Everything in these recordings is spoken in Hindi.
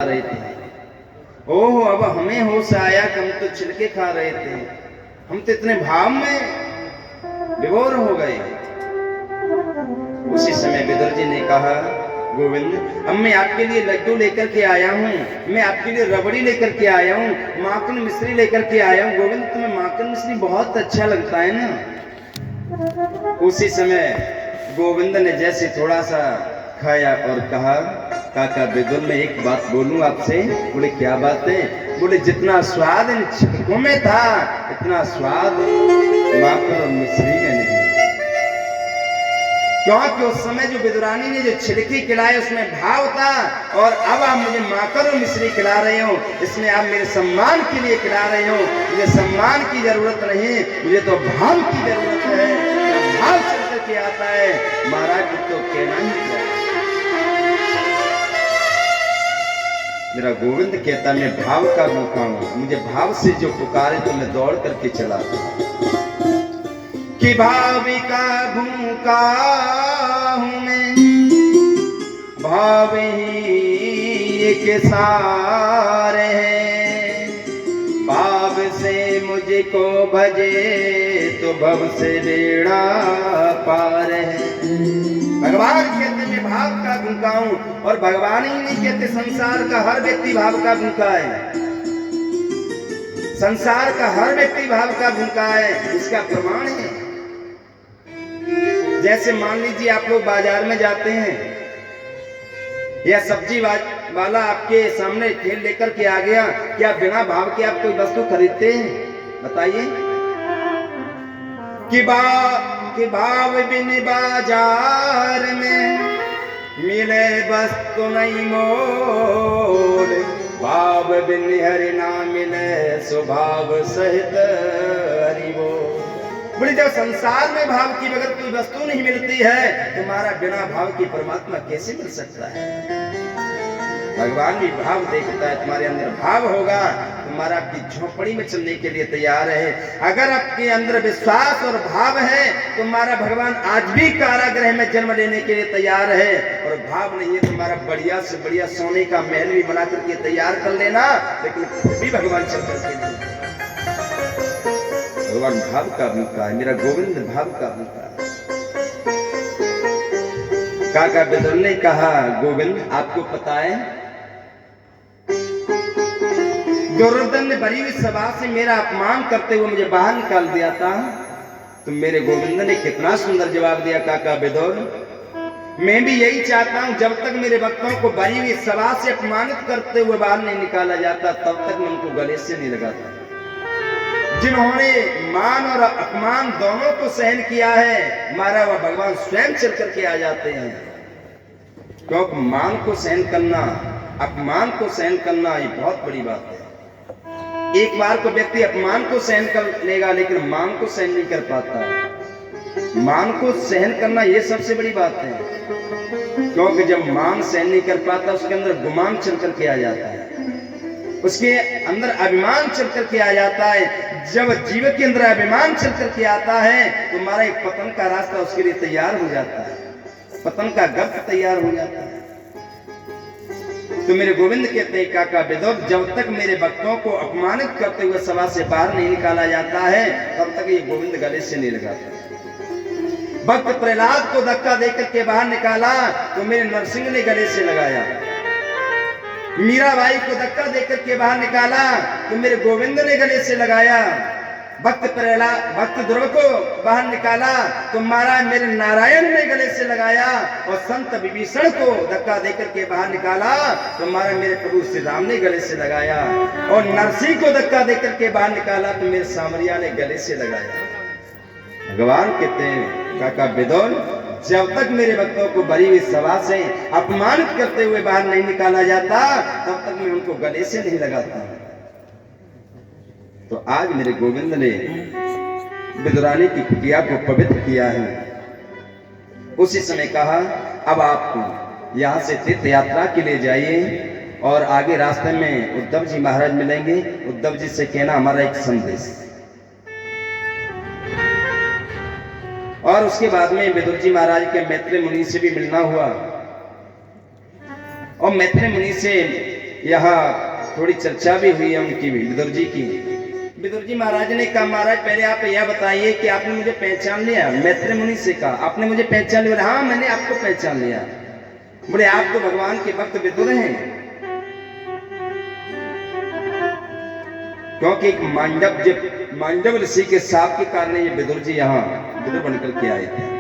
रहे थे। ओह अब हमें होश आया कि हम तो छिलके खा रहे थे, हम तो इतने भाव में विभोर हो गए। उसी समय विदुर जी ने कहा, गोविंद अब मैं आपके लिए लड्डू लेकर के आया हूँ, मैं आपके लिए रबड़ी लेकर के आया हूँ, माखन मिश्री लेकर के आया हूँ। गोविंद तुम्हें माखन मिश्री बहुत अच्छा लगता है ना। उसी समय गोविंद ने जैसे थोड़ा सा खाया और कहा, काका विदुर मैं एक बात बोलूं आपसे। बोले क्या बात है? बोले जितना स्वाद इन छिलकों में था इतना स्वाद माखन और मिश्री में नहीं। क्योंकि उस समय जो विदुरानी ने जो छिलके खिलाए उसमें भाव था, और अब आप मुझे माखन और मिश्री खिला रहे हो, इसमें आप मेरे सम्मान के लिए खिला रहे हो। मुझे सम्मान की जरूरत नहीं, मुझे तो भाव की जरूरत है। भाव चल करके आता है महाराज तो कहना ही क्या। मेरा गोविंद कहता मैं भाव का भूखा हूं, मुझे भाव से जो पुकारे तो मैं दौड़ करके चला कि भाविका भूखा हूं मैं, भाव ही एक सारे हैं। भाव से मुझको भजे तो भव से बेड़ा पार है। भगवान कहते मैं भाव का भूखा हूं, और भगवान ही नहीं कहते संसार का हर व्यक्ति भाव का भूखा है। संसार का हर व्यक्ति भाव का भूखा है, इसका प्रमाण है। जैसे मान लीजिए आप लोग बाजार में जाते हैं, या सब्जी वाला आपके सामने ठेल लेकर के आ गया, क्या बिना भाव के आप कोई वस्तु खरीदते हैं? बताइए। कि भाव बिन बाजार में मिले वस्तु नहीं मोल, भाव बिन हरि ना मिले स्वभाव सहित हरि बोल। बोले जब संसार में भाव की बगैर कोई वस्तु नहीं मिलती है, तुम्हारा बिना भाव की परमात्मा कैसे मिल सकता है? भगवान भी भाव देखता है, तुम्हारे अंदर भाव होगा तुम्हारा आपकी झोपड़ी में चलने के लिए तैयार है। अगर आपके अंदर विश्वास और भाव है तुम्हारा भगवान आज भी कारागृह में जन्म लेने के लिए तैयार है। और भाव नहीं है तुम्हारा बढ़िया से बढ़िया सोने का महल भी बना करके तैयार कर लेना, लेकिन फिर भी भगवान चल करके नहीं। भगवान भाव का भूखा है, मेरा गोविंद भाव का भूखा है। काका विदुर ने कहा, गोविंद आपको पता है दुर्योधन ने बड़ी हुई सभा से मेरा अपमान करते हुए मुझे बाहर निकाल दिया था, तो मेरे गोविंद ने कितना सुंदर जवाब दिया, काका विदुर मैं भी यही चाहता हूं जब तक मेरे भक्तों को बड़ी हुई सभा से अपमानित करते हुए बाहर नहीं निकाला जाता तब तक मैं उनको गले से नहीं लगाता। जिन्होंने मान और अपमान दोनों को सहन किया है, मारा हुआ भगवान स्वयं चल करके आ जाते हैं। क्योंकि मान को सहन करना, अपमान को सहन करना ये बहुत बड़ी बात है। एक बार को व्यक्ति अपमान को सहन कर लेगा लेकिन मान को सहन नहीं कर पाता। मान को सहन करना ये सबसे बड़ी बात है, क्योंकि जब मान सहन नहीं कर पाता उसके अंदर गुमान चल करके आ जाता है, उसके अंदर अभिमान चल करके आ जाता है। जब जीव के अंदर अभिमान चल करके आता है तो हमारा एक पतन का रास्ता उसके लिए तैयार हो जाता है, पतन का गर्त तैयार हो जाता है। तो मेरे गोविंद कहते हैं, काका विदुर जब तक मेरे भक्तों को अपमानित करते हुए सभा से बाहर नहीं निकाला जाता है तब तक ये गोविंद गले से नहीं लगाता। भक्त प्रहलाद को धक्का देकर के बाहर निकाला तो मेरे नरसिंह ने गले से लगाया। मीराबाई को धक्का देकर के बाहर निकाला तो मेरे गोविंद ने गले से लगाया। भक्त ध्रुव को बाहर निकाला तो महाराज मेरे नारायण ने गले से लगाया। और संत विभीषण को धक्का देकर के बाहर निकाला तो महाराज मेरे प्रभु श्री राम ने गले से लगाया। और नरसिंह को धक्का देकर के बाहर निकाला तो मेरे सामरिया ने गले से लगाया। भगवान कहते हैं, काका विदुर जब तक मेरे भक्तों को भरी हुई सभा से अपमानित करते हुए बाहर नहीं निकाला जाता तब तक मैं उनको गले से नहीं लगाता। तो आज मेरे गोविंद ने विदुरानी की कुटिया को पवित्र किया है। उसी समय कहा, अब आप यहां से तीर्थ यात्रा के लिए जाइए और आगे रास्ते में उद्धव जी महाराज मिलेंगे। उद्धव जी से कहना हमारा एक संदेश। और उसके बाद में विदुर जी महाराज के मैत्रेय मुनि से भी मिलना हुआ, और मैत्रेय मुनि से यहाँ थोड़ी चर्चा भी हुई है उनकी भी, विदुर जी की। विदुर जी महाराज ने कहा, महाराज पहले आप यह बताइए कि आपने मुझे पहचान लिया? मैत्री मुनि से कहा, आपने मुझे पहचान लिया? हाँ मैंने आपको पहचान लिया। बोले आप तो भगवान के भक्त विदुर हैं, क्योंकि एक मांडव ऋषि के साप के कारण ये विदुर जी यहाँ विदुर बनकर के आए थे।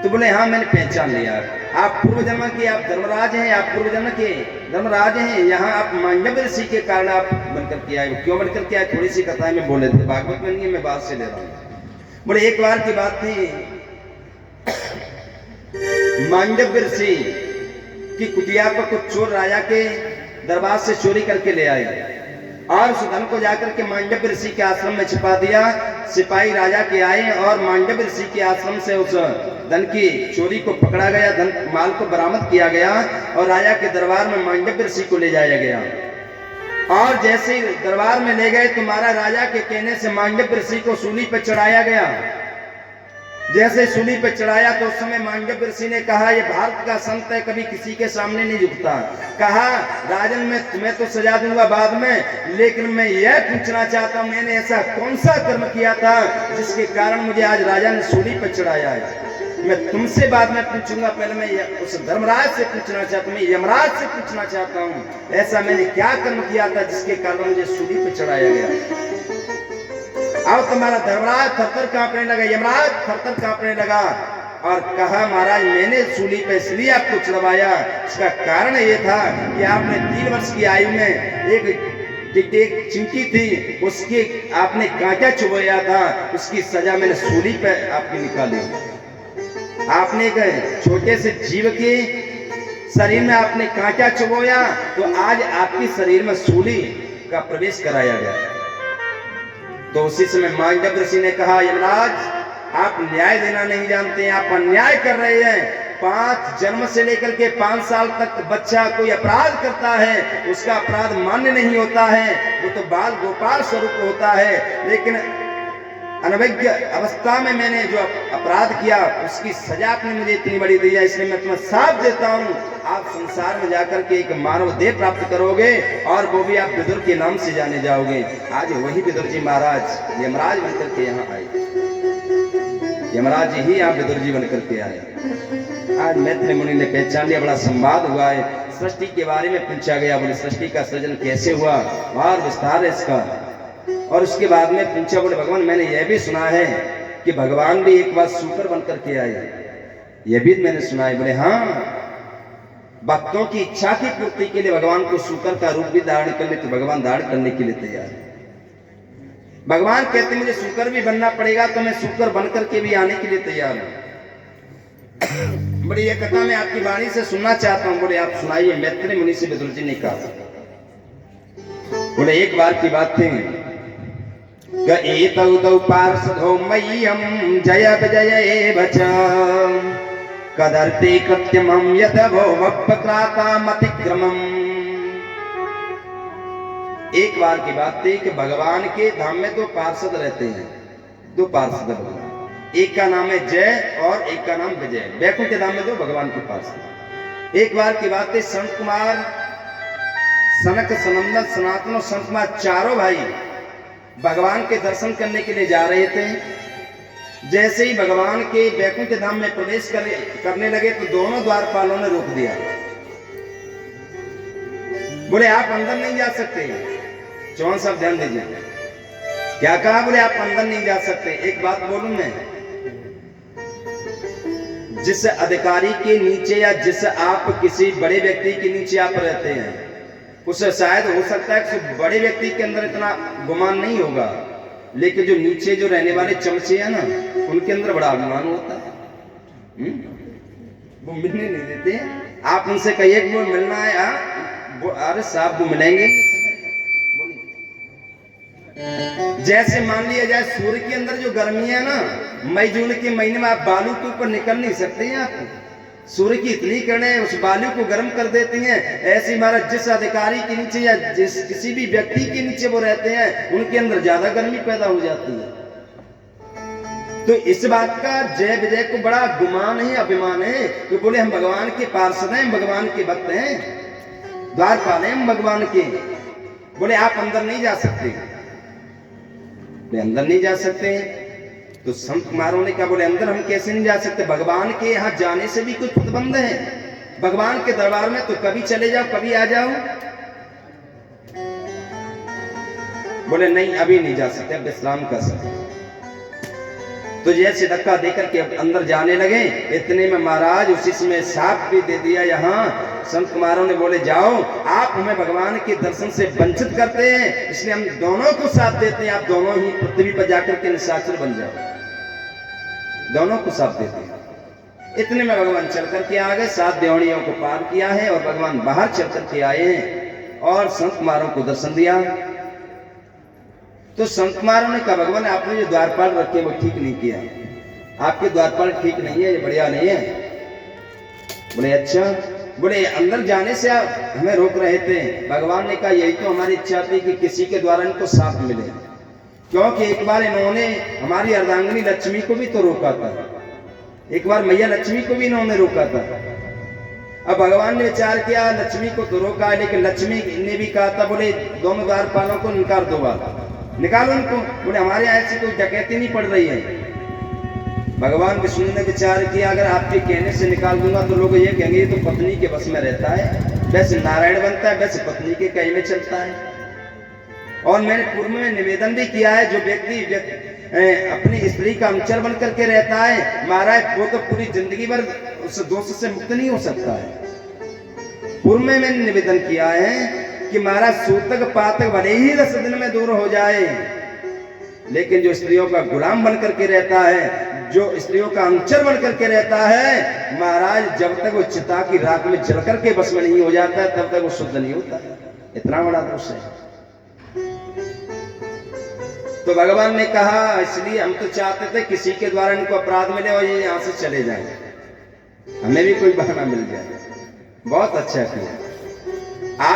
तो बोले हाँ मैंने पहचान लिया, आप पूर्व जन्म के आप धर्मराज हैं, आप पूर्व जन्म के धर्मराज हैं, यहाँ आप मांडव ऋषि के कारण आप बनकर के आए। क्यों बनकर के आए थोड़ी सी कथाएं में बोले थे, भागवत में नहीं है, मैं बात से ले रहा हूँ। बोले एक बार की बात थी, मांडव ऋषि की कुटिया पर कुछ चोर राजा के दरबार से चोरी करके ले आए और उस धन को जाकर के मांडव ऋषि के आश्रम में छिपा दिया। सिपाही राजा के आए और मांडव ऋषि के आश्रम से उस धन की चोरी को पकड़ा गया, धन माल को बरामद किया गया और राजा के दरबार में मांडव ऋषि को ले जाया गया। और जैसे ही दरबार में ले गए तो महाराज राजा के कहने से मांडव ऋषि को सूली पर चढ़ाया गया। जैसे सूली पर चढ़ाया तो उस समय मांडव ऋषि ने कहा, ये भारत का संत है, कभी किसी के सामने नहीं झुकता। कहा, राजन मैं तुम्हें तो सजा दूंगा बाद में, लेकिन मैं यह पूछना चाहता हूं मैंने ऐसा कौन सा कर्म किया था जिसके कारण मुझे आज राजा ने सूली पर चढ़ाया है। मैं तुमसे बाद में पूछूंगा, पहले मैं उस धर्मराज से पूछना चाहता हूं, मैं यमराज से पूछना चाहता हूं, ऐसा मैंने क्या कर्म किया था जिसके कारण मुझे सूली पर चढ़ाया गया। अब तुम्हारा धर्मराज थरथर कांपने लगा, यमराज थरथर कांपने लगा और कहा, महाराज मैंने सूली पे इसलिए आपको चढ़वाया, इसका कारण ये था कि आपने 3 वर्ष की आयु में एक चिंटी थी, उसकी आपने कांटा चुभोया था, उसकी सजा मैंने सूली पे आपकी निकाली। आपने एक छोटे से जीव के शरीर में आपने कांटा चुभोया तो आज आपकी शरीर में सूली का प्रवेश कराया गया। तो उसी समय मांडव ऋषि ने कहा, यमराज आप न्याय देना नहीं जानते हैं, आप अन्याय कर रहे हैं। 5 जन्म से लेकर के 5 साल तक बच्चा कोई अपराध करता है, उसका अपराध मान्य नहीं होता है, वो तो बाल गोपाल स्वरूप होता है, लेकिन अनभिज्ञ अवस्था में मैंने जो अपराध किया उसकी सजा आपने मुझे इतनी बड़ी दी है, इसलिए मैं तुम्हें साथ देता हूँ, आप संसार में जाकर के एक मानव देह प्राप्त करोगे और वो भी आप विदुर के नाम से जाने जाओगे। आज वही विदुर जी महाराज यमराज बनकर के यहाँ आए, यमराज ही आप विदुर जी बनकर के आए। आज मैत्री मुनि ने पहचान लिया, बड़ा संवाद हुआ है, सृष्टि के बारे में पूछा गया, बोले सृष्टि का सृजन कैसे हुआ और विस्तार है इसका। और उसके बाद में पूछा, बोले भगवान मैंने यह भी सुना है कि भगवान भी एक बार सूकर बनकर के आए, यह भी मैंने सुना है। बोले हाँ, भक्तों की इच्छा की पूर्ति के लिए भगवान को सूकर का रूप भी धारण कर ले तो भगवान धारण करने के लिए तैयार है। भगवान कहते मुझे सूकर भी बनना पड़ेगा तो मैं सूकर बनकर के भी आने के लिए तैयार हूं। बड़ी यह कथा मैं आपकी वाणी से सुनना चाहता हूं। बोले आप सुनाइए। मैत्री मुनि से विदुर जी ने कहा, बोले एक बार की बात थी, एतौ पार्षदो मह्यम जय विजय एव च कदर्ते कृत्यमं यदवो वक्रातामतिक्रमम्। एक बार की बात थी कि भगवान के धाम में 2 पार्षद रहते हैं, 2 पार्षद भगवान, एक का नाम है जय और एक का नाम विजय। वैकुंठ धाम में 2 भगवान के पार्षद। एक बार की बात थी, संत कुमार, सनक, सनंदन, सनातन और संत कुमार चारों भाई भगवान के दर्शन करने के लिए जा रहे थे। जैसे ही भगवान के वैकुंठ धाम में प्रवेश करने लगे तो दोनों द्वारपालों ने रोक दिया। बोले आप अंदर नहीं जा सकते। चौहान साहब ध्यान दीजिए, क्या कहा? बोले आप अंदर नहीं जा सकते। एक बात बोलूं मैं, जिस अधिकारी के नीचे या जिस आप किसी बड़े व्यक्ति के नीचे आप रहते हैं, उसे शायद हो सकता है कि बड़े व्यक्ति के अंदर इतना गुमान नहीं होगा, लेकिन जो नीचे जो रहने वाले चमचे हैं ना, उनके अंदर बड़ा अभिमान होता है। वो मिलने नहीं देते। आप उनसे कहिए कि वो मिलना है, अरे साहब वो मिलेंगे। जैसे मान लिया जाए सूर्य के अंदर जो गर्मी है ना, मई जून के महीने में आप बालू के ऊपर निकल नहीं सकते हैं। आप सूर्य की इतनी किरणें उस बालू को गर्म कर देती हैं। ऐसे महाराज जिस अधिकारी के नीचे या जिस किसी भी व्यक्ति के नीचे वो रहते हैं, उनके अंदर ज्यादा गर्मी पैदा हो जाती है। तो इस बात का जय विजय को बड़ा गुमान है, अभिमान है कि बोले हम भगवान के पार्षद हैं, भगवान के भक्त हैं। द्वारपाल हैं भगवान के। बोले आप अंदर नहीं जा सकते। बोले अंदर नहीं जा सकते। तो संत कुमारों ने कहा बोले अंदर हम कैसे नहीं जा सकते, भगवान के यहाँ जाने से भी कुछ प्रतिबंध है। भगवान के दरबार में तो कभी चले जाओ कभी आ जाओ। बोले नहीं अभी नहीं जा सकते, अब विश्राम कर सकते। तो जैसे धक्का देकर के अंदर जाने लगे, इतने में महाराज उसी समय साफ भी दे दिया। यहाँ संत कुमारों ने बोले जाओ, आप हमें भगवान के दर्शन से वंचित करते हैं, इसलिए हम दोनों को साथ देते हैं, आप दोनों ही पृथ्वी पर जाकर के निशाचर बन जाओ। दोनों को साथ देते हैं। इतने में भगवान चल करके आ गए, 7 देवड़ियों को पार किया है और भगवान बाहर चल करके आए हैं और संत कुमारों को दर्शन दिया। तो संत कुमारों ने कहा भगवान आपने जो द्वारपाल रखे वो ठीक नहीं किया, आपके द्वारपाल ठीक नहीं है, ये बढ़िया नहीं है। बोले अच्छा। बोले अंदर जाने से आप हमें रोक रहे थे। भगवान ने कहा यही तो हमारी इच्छा थी कि किसी के द्वारा इनको साथ मिले, क्योंकि एक बार इन्होंने हमारी अर्धांगिनी लक्ष्मी को भी तो रोका था, एक बार मैया लक्ष्मी को भी इन्होंने रोका था। अब भगवान ने विचार किया लक्ष्मी को तो रोका है, लेकिन लक्ष्मी ने भी कहा था बोले दोनों द्वारपालों को निकाल दो, बात निकालो उनको। बोले हमारे यहाँ ऐसी कोई डकैती नहीं पड़ रही है। भगवान विष्णु ने विचार किया अगर आपके कहने से निकाल दूंगा तो लोग ये कहेंगे ये तो पत्नी के बस में रहता है, वैसे नारायण बनता है, वैसे पत्नी के कहीं में चलता है। और मैंने पूर्व में निवेदन भी किया है, जो व्यक्ति अपनी स्त्री का अनुचर बन करके रहता है महाराज वो तो पूरी जिंदगी भर उस दोष से मुक्त नहीं हो सकता है। पूर्व में मैंने निवेदन किया है कि महाराज सूतक पातक भले ही 10 दिन में दूर हो जाए, लेकिन जो स्त्रियों का गुलाम बन करके रहता है, जो स्त्रियों का अनुचर बन करके रहता है महाराज, जब तक वो चिता की राख में जल करके बस में नहीं हो जाता है तब तक वो शुद्ध नहीं होता। इतना बड़ा दोष है। तो भगवान ने कहा इसलिए हम तो चाहते थे किसी के द्वारा इनको अपराध मिले और ये यहाँ से चले जाएं, हमें भी कोई बहाना मिल जाए। बहुत अच्छा किया। आज